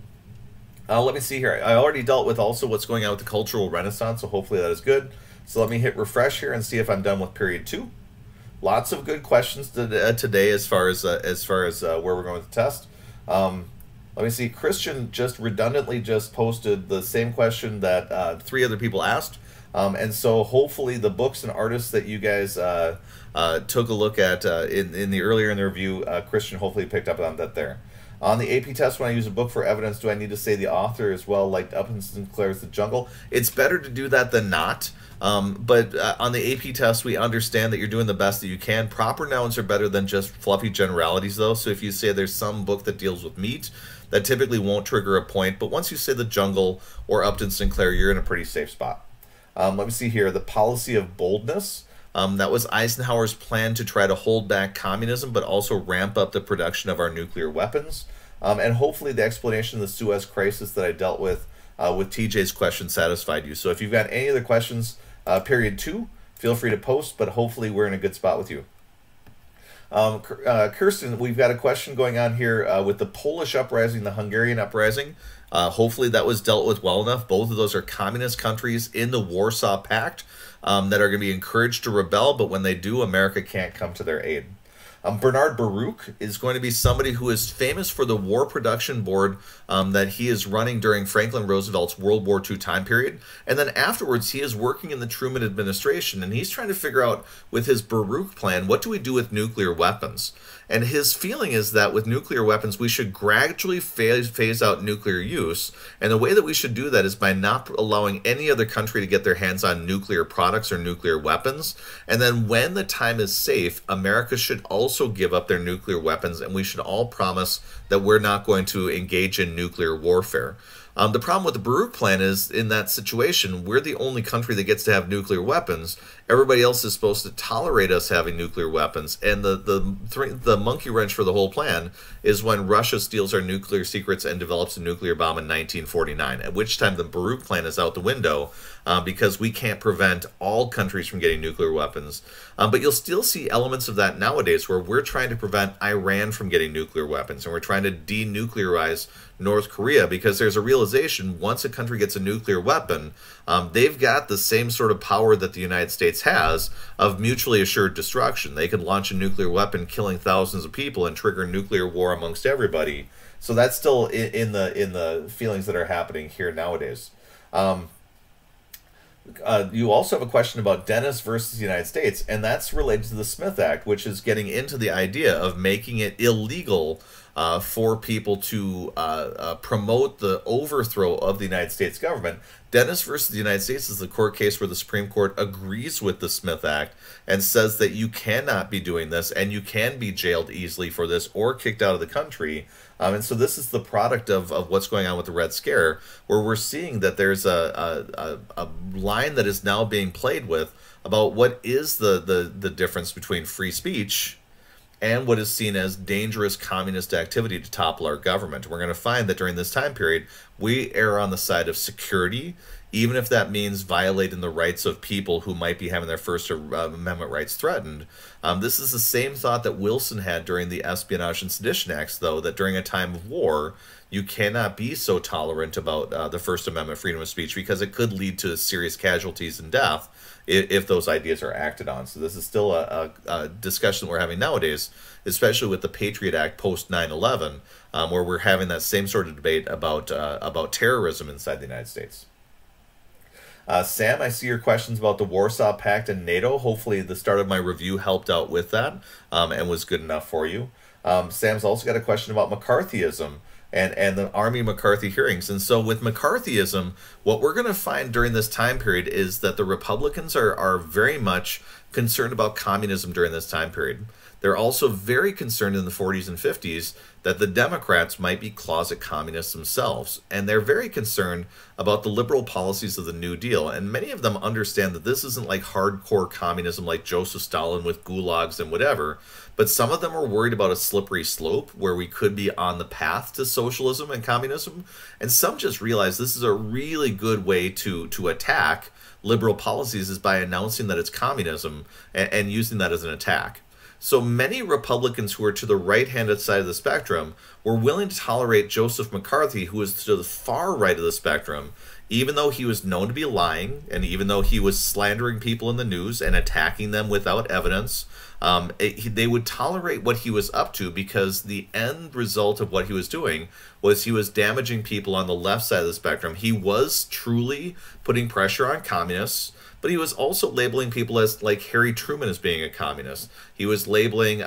A: Let me see here. I already dealt with also what's going on with the Cultural Renaissance, so hopefully that is good. So let me hit refresh here and see if I'm done with period 2. Lots of good questions today as far as where we're going with the test. Let me see. Christian just redundantly posted the same question that 3 other people asked. And so hopefully the books and artists that you guys took a look at in the earlier in the review, Christian hopefully picked up on that there. On the AP test, when I use a book for evidence, do I need to say the author as well, like Upton Sinclair's The Jungle? It's better to do that than not. But on the AP test, we understand that you're doing the best that you can. Proper nouns are better than just fluffy generalities, though. So if you say there's some book that deals with meat, that typically won't trigger a point. But once you say The Jungle or Upton Sinclair, you're in a pretty safe spot. Let me see here. The policy of boldness. That was Eisenhower's plan to try to hold back communism, but also ramp up the production of our nuclear weapons. And hopefully the explanation of the Suez Crisis that I dealt with TJ's question satisfied you. So if you've got any other questions, period 2, feel free to post, but hopefully we're in a good spot with you. Kirsten, we've got a question going on here with the Polish uprising, the Hungarian uprising. Hopefully that was dealt with well enough. Both of those are communist countries in the Warsaw Pact that are going to be encouraged to rebel, but when they do, America can't come to their aid. Bernard Baruch is going to be somebody who is famous for the War Production Board that he is running during Franklin Roosevelt's World War II time period. And then afterwards, he is working in the Truman administration, and he's trying to figure out, with his Baruch plan, what do we do with nuclear weapons? And his feeling is that with nuclear weapons, we should gradually phase out nuclear use. And the way that we should do that is by not allowing any other country to get their hands on nuclear products or nuclear weapons. And then when the time is safe, America should also give up their nuclear weapons, and we should all promise that we're not going to engage in nuclear warfare. The problem with the Baruch plan is, in that situation, we're the only country that gets to have nuclear weapons. Everybody else is supposed to tolerate us having nuclear weapons. And the monkey wrench for the whole plan is when Russia steals our nuclear secrets and develops a nuclear bomb in 1949, at which time the Baruch plan is out the window because we can't prevent all countries from getting nuclear weapons. But you'll still see elements of that nowadays, where we're trying to prevent Iran from getting nuclear weapons, and we're trying to denuclearize North Korea, because there's a realization once a country gets a nuclear weapon, they've got the same sort of power that the United States has of mutually assured destruction. They could launch a nuclear weapon, killing thousands of people, and trigger nuclear war amongst everybody. So that's still in the feelings that are happening here nowadays. You also have a question about Dennis versus the United States, and that's related to the Smith Act, which is getting into the idea of making it illegal for people to promote the overthrow of the United States government. Dennis versus the United States is the court case where the Supreme Court agrees with the Smith Act and says that you cannot be doing this, and you can be jailed easily for this or kicked out of the country. And so this is the product of what's going on with the Red Scare, where we're seeing that there's a line that is now being played with about what is the difference between free speech and what is seen as dangerous communist activity to topple our government. We're going to find that during this time period, we err on the side of security, even if that means violating the rights of people who might be having their First Amendment rights threatened. This is the same thought that Wilson had during the Espionage and Sedition Acts, though, that during a time of war, you cannot be so tolerant about the First Amendment freedom of speech, because it could lead to serious casualties and death if those ideas are acted on. So this is still a discussion we're having nowadays, especially with the Patriot Act post 9/11, where we're having that same sort of debate about terrorism inside the United States. Sam, I see your questions about the Warsaw Pact and NATO. Hopefully the start of my review helped out with that and was good enough for you. Sam's also got a question about McCarthyism and the Army McCarthy hearings. And so with McCarthyism, what we're going to find during this time period is that the Republicans are very much concerned about communism during this time period. They're also very concerned in the 40s and 50s that the Democrats might be closet communists themselves. And they're very concerned about the liberal policies of the New Deal. And many of them understand that this isn't like hardcore communism like Joseph Stalin with gulags and whatever. But some of them are worried about a slippery slope where we could be on the path to socialism and communism. And some just realize this is a really good way to attack liberal policies, is by announcing that it's communism and using that as an attack. So many Republicans who are to the right-handed side of the spectrum were willing to tolerate Joseph McCarthy, who was to the far right of the spectrum, even though he was known to be lying, and even though he was slandering people in the news and attacking them without evidence. They would tolerate what he was up to, because the end result of what he was doing was he was damaging people on the left side of the spectrum. He was truly putting pressure on communists, but he was also labeling people as, like Harry Truman, as being a communist. He was labeling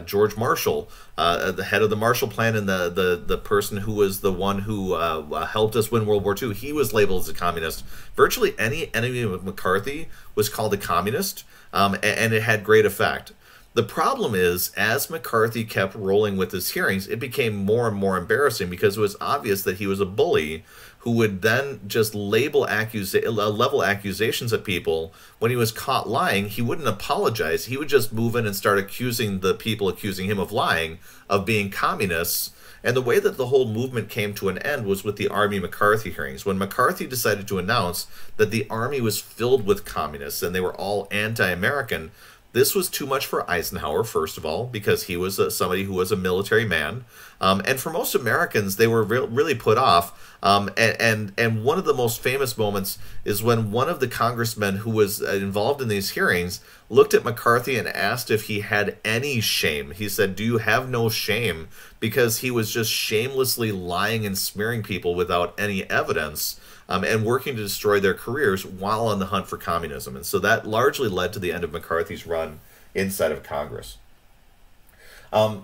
A: George Marshall, the head of the Marshall Plan, and the person who was the one who helped us win World War II. He was labeled as a communist. Virtually any enemy of McCarthy was called a communist, and it had great effect. The problem is, as McCarthy kept rolling with his hearings, it became more and more embarrassing, because it was obvious that he was a bully who would then just level accusations at people. When he was caught lying, he wouldn't apologize. He would just move in and start accusing the people accusing him of lying of being communists. And the way that the whole movement came to an end was with the Army McCarthy hearings. When McCarthy decided to announce that the Army was filled with communists and they were all anti-American, This was too much for Eisenhower, first of all, because he was somebody who was a military man. And for most Americans, they were really put off. And one of the most famous moments is when one of the congressmen who was involved in these hearings looked at McCarthy and asked if he had any shame. He said, "Do you have no shame?" Because he was just shamelessly lying and smearing people without any evidence. And working to destroy their careers while on the hunt for communism. And so that largely led to the end of McCarthy's run inside of Congress.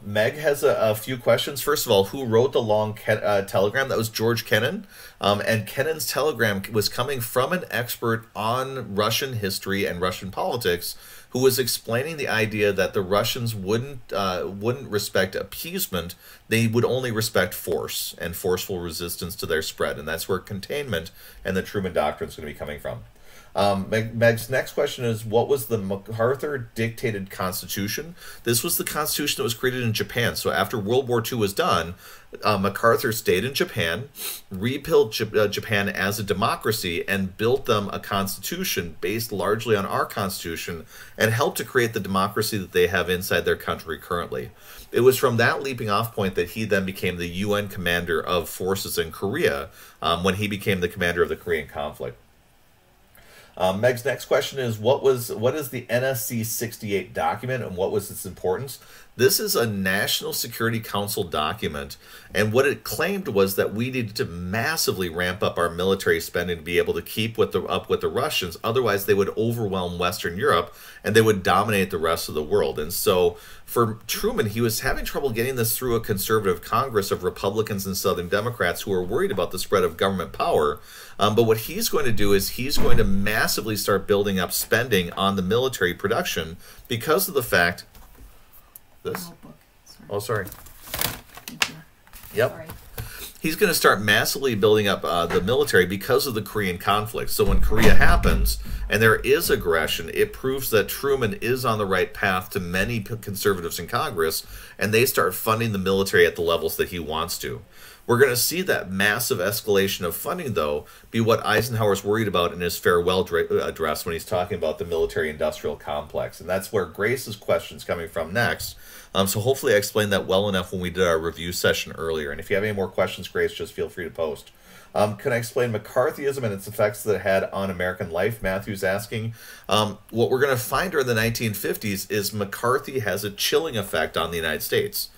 A: Meg has a few questions. First of all, who wrote the long telegram? That was George Kennan. And Kennan's telegram was coming from an expert on Russian history and Russian politics who was explaining the idea that the Russians wouldn't respect appeasement. They would only respect force and forceful resistance to their spread. And that's where containment and the Truman Doctrine is going to be coming from. Meg's next question is, what was the MacArthur-dictated Constitution? This was the Constitution that was created in Japan. So after World War II was done, MacArthur stayed in Japan, rebuilt Japan as a democracy, and built them a constitution based largely on our Constitution, and helped to create the democracy that they have inside their country currently. It was from that leaping off point that he then became the UN commander of forces in Korea when he became the commander of the Korean conflict. Meg's next question is, what is the NSC 68 document and what was its importance? This is a National Security Council document, and what it claimed was that we needed to massively ramp up our military spending to be able to keep up with the Russians. Otherwise, they would overwhelm Western Europe and they would dominate the rest of the world. And so for Truman, he was having trouble getting this through a conservative Congress of Republicans and Southern Democrats who were worried about the spread of government power. But what he's going to do is he's going to massively start building up spending on the military production because of the fact... This? Oh, sorry.
B: Thank you.
A: Yep.
B: Sorry.
A: He's going to start massively building up the military because of the Korean conflict. So when Korea happens and there is aggression, it proves that Truman is on the right path to many conservatives in Congress, and they start funding the military at the levels that he wants to. We're going to see that massive escalation of funding, though, be what Eisenhower's worried about in his farewell address when he's talking about the military-industrial complex. And that's where Grace's question's coming from next. So hopefully I explained that well enough when we did our review session earlier. And if you have any more questions, Grace, just feel free to post. Can I explain McCarthyism and its effects that it had on American life? Matthew's asking. What we're going to find during the 1950s is McCarthy has a chilling effect on the United States.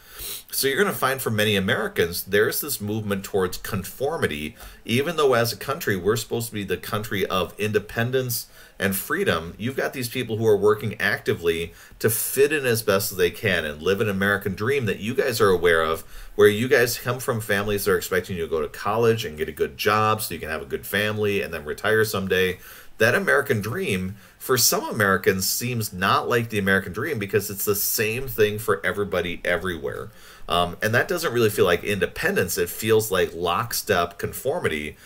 A: So you're going to find for many Americans, there's this movement towards conformity, even though as a country, we're supposed to be the country of independence and freedom. You've got these people who are working actively to fit in as best as they can and live an American dream that you guys are aware of, where you guys come from families that are expecting you to go to college and get a good job so you can have a good family and then retire someday. That American dream, for some Americans, seems not like the American dream because it's the same thing for everybody everywhere. And that doesn't really feel like independence. It feels like lockstep conformity,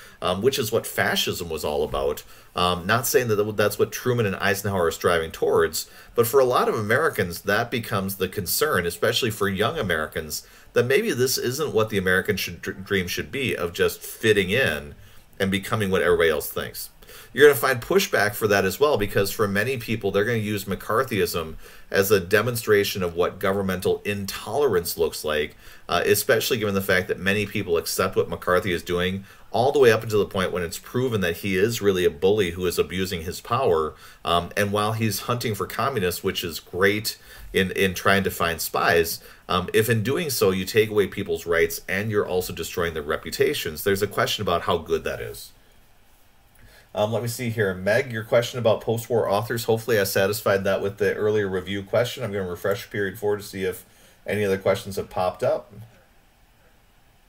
A: which is what fascism was all about. Not saying that that's what Truman and Eisenhower are striving towards, but for a lot of Americans, that becomes the concern, especially for young Americans, that maybe this isn't what the American dream should be, of just fitting in and becoming what everybody else thinks. You're going to find pushback for that as well, because for many people, they're going to use McCarthyism as a demonstration of what governmental intolerance looks like, especially given the fact that many people accept what McCarthy is doing, all the way up until the point when it's proven that he is really a bully who is abusing his power. And while he's hunting for communists, which is great in trying to find spies, if in doing so you take away people's rights and you're also destroying their reputations, there's a question about how good that is. Let me see here. Meg, your question about post-war authors, hopefully I satisfied that with the earlier review question. I'm going to refresh period 4 to see if any other questions have popped up.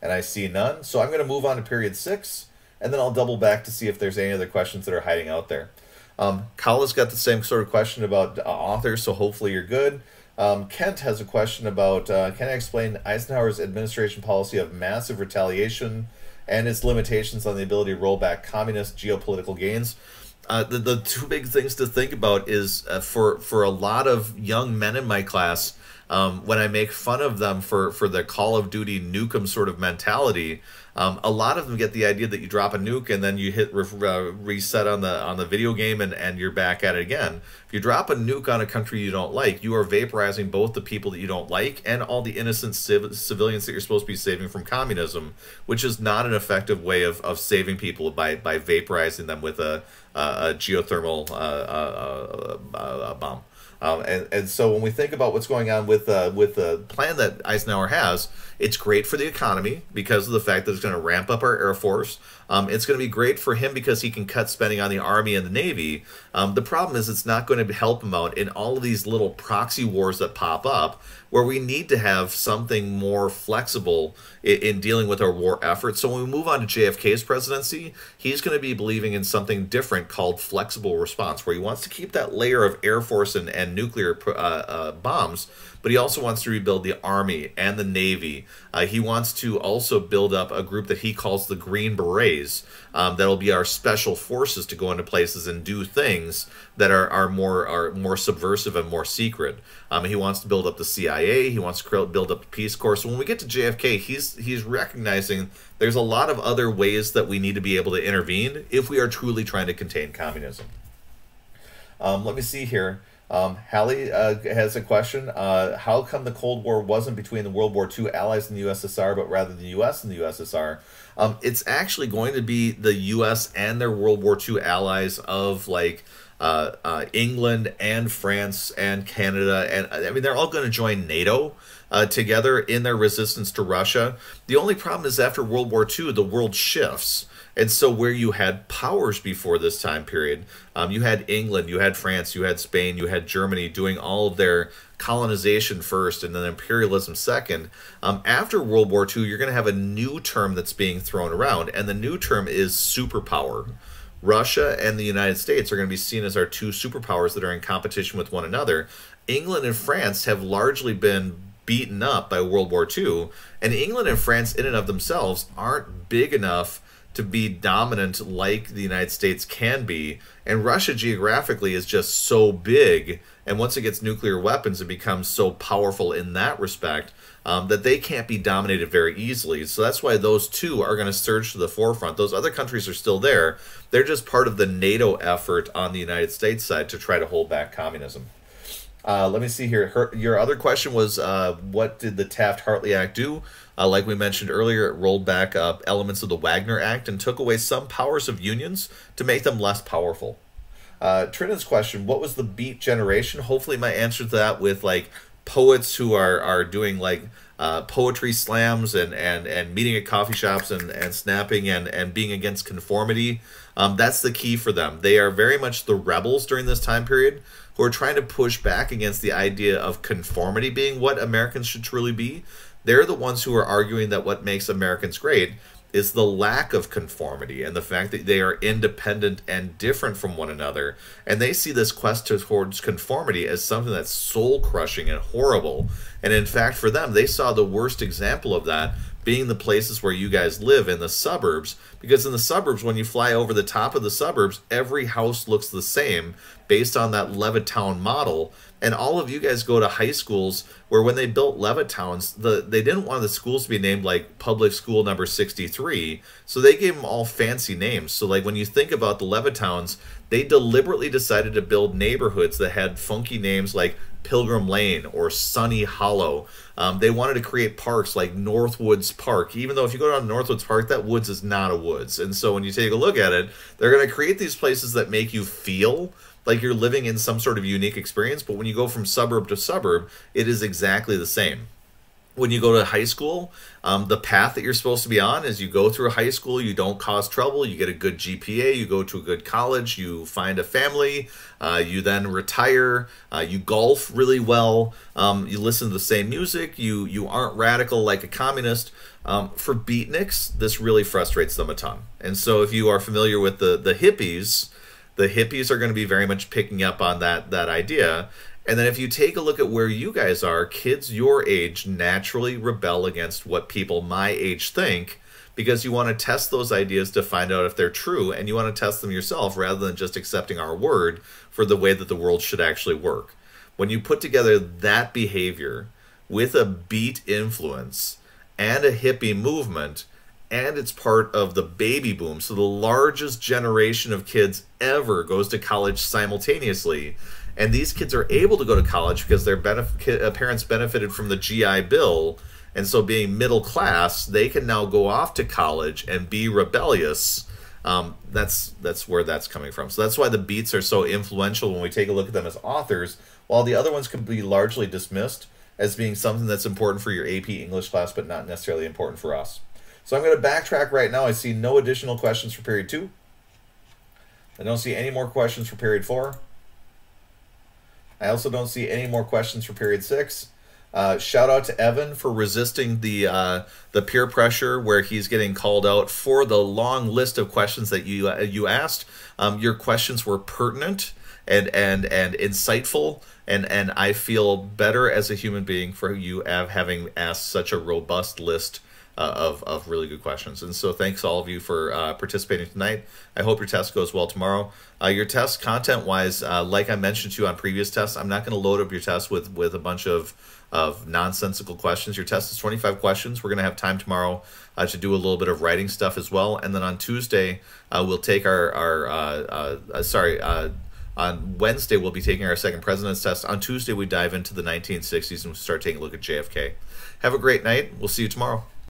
A: And I see none. So I'm going to move on to period 6, and then I'll double back to see if there's any other questions that are hiding out there. Kala's got the same sort of question about authors, so hopefully you're good. Kent has a question about, can I explain Eisenhower's administration policy of massive retaliation and its limitations on the ability to roll back communist geopolitical gains? The two big things to think about is for a lot of young men in my class, when I make fun of them for the Call of Duty Nukem sort of mentality, a lot of them get the idea that you drop a nuke and then you hit reset on the video game and you're back at it again. If you drop a nuke on a country you don't like, you are vaporizing both the people that you don't like and all the innocent civilians that you're supposed to be saving from communism, which is not an effective way of saving people by vaporizing them with a geothermal bomb. And so when we think about what's going on with the plan that Eisenhower has, it's great for the economy because of the fact that it's going to ramp up our Air Force. It's going to be great for him because he can cut spending on the Army and the Navy. The problem is it's not going to help him out in all of these little proxy wars that pop up where we need to have something more flexible in dealing with our war efforts. So when we move on to JFK's presidency, he's going to be believing in something different called flexible response, where he wants to keep that layer of Air Force and nuclear bombs, but he also wants to rebuild the Army and the Navy. He wants to also build up a group that he calls the Green Berets. That'll be our special forces to go into places and do things that are more subversive and more secret. He wants to build up the CIA. He wants to build up the Peace Corps. So when we get to JFK, he's recognizing there's a lot of other ways that we need to be able to intervene if we are truly trying to contain communism. Let me see here. Hallie has a question. How come the Cold War wasn't between the World War II allies in the USSR, but rather the U.S. and the USSR? It's actually going to be the U.S. and their World War II allies of like England and France and Canada. And I mean, they're all going to join NATO together in their resistance to Russia. The only problem is after World War II, the world shifts. And so where you had powers before this time period, you had England, you had France, you had Spain, you had Germany doing all of their colonization first and then imperialism second. After World War II, you're going to have a new term that's being thrown around, and the new term is superpower. Russia and the United States are going to be seen as our two superpowers that are in competition with one another. England and France have largely been beaten up by World War II, and England and France in and of themselves aren't big enough to be dominant like the United States can be, and Russia geographically is just so big, and once it gets nuclear weapons it becomes so powerful in that respect that they can't be dominated very easily. So that's why those two are going to surge to the forefront. Those other countries are still there. They're just part of the NATO effort on the United States side to try to hold back communism. Let me see here. Your other question was, what did the Taft-Hartley Act do? Like we mentioned earlier, it rolled back elements of the Wagner Act and took away some powers of unions to make them less powerful. Trina's question, what was the Beat Generation? Hopefully my answer to that with like poets who are doing like poetry slams and meeting at coffee shops and snapping and being against conformity. That's the key for them. They are very much the rebels during this time period who are trying to push back against the idea of conformity being what Americans should truly be. They're the ones who are arguing that what makes Americans great is the lack of conformity and the fact that they are independent and different from one another. And they see this quest towards conformity as something that's soul-crushing and horrible. And in fact, for them, they saw the worst example of that being the places where you guys live in the suburbs. Because in the suburbs, when you fly over the top of the suburbs, every house looks the same based on that Levittown model. And all of you guys go to high schools where when they built Levittowns, they didn't want the schools to be named like Public School Number 63, so they gave them all fancy names. So like when you think about the Levittowns, they deliberately decided to build neighborhoods that had funky names like Pilgrim Lane or Sunny Hollow. They wanted to create parks like Northwoods Park, even though if you go down to Northwoods Park, that woods is not a woods. And so when you take a look at it, they're going to create these places that make you feel like you're living in some sort of unique experience, but when you go from suburb to suburb, it is exactly the same. When you go to high school, the path that you're supposed to be on is you go through high school, you don't cause trouble, you get a good GPA, you go to a good college, you find a family, you then retire, you golf really well, you listen to the same music, you aren't radical like a communist. For beatniks, this really frustrates them a ton. And so if you are familiar with the hippies are going to be very much picking up on that idea. And then if you take a look at where you guys are, kids your age naturally rebel against what people my age think because you want to test those ideas to find out if they're true, and you want to test them yourself rather than just accepting our word for the way that the world should actually work. When you put together that behavior with a beat influence and a hippie movement, and it's part of the baby boom. So the largest generation of kids ever goes to college simultaneously. And these kids are able to go to college because their parents benefited from the GI Bill. And so being middle class, they can now go off to college and be rebellious. That's where that's coming from. So that's why the Beats are so influential when we take a look at them as authors, while the other ones can be largely dismissed as being something that's important for your AP English class, but not necessarily important for us. So I'm going to backtrack right now. I see no additional questions for period 2. I don't see any more questions for period 4. I also don't see any more questions for period 6. Shout out to Evan for resisting the peer pressure where he's getting called out for the long list of questions that you asked. Your questions were pertinent and insightful, and I feel better as a human being for you having asked such a robust list of really good questions. And so thanks all of you for participating tonight. I hope your test goes well tomorrow. Your test content-wise, like I mentioned to you on previous tests, I'm not going to load up your test with a bunch of nonsensical questions. Your test is 25 questions. We're going to have time tomorrow to do a little bit of writing stuff as well. And then on Tuesday, we'll take on Wednesday, we'll be taking our second president's test. On Tuesday, we dive into the 1960s and start taking a look at JFK. Have a great night. We'll see you tomorrow.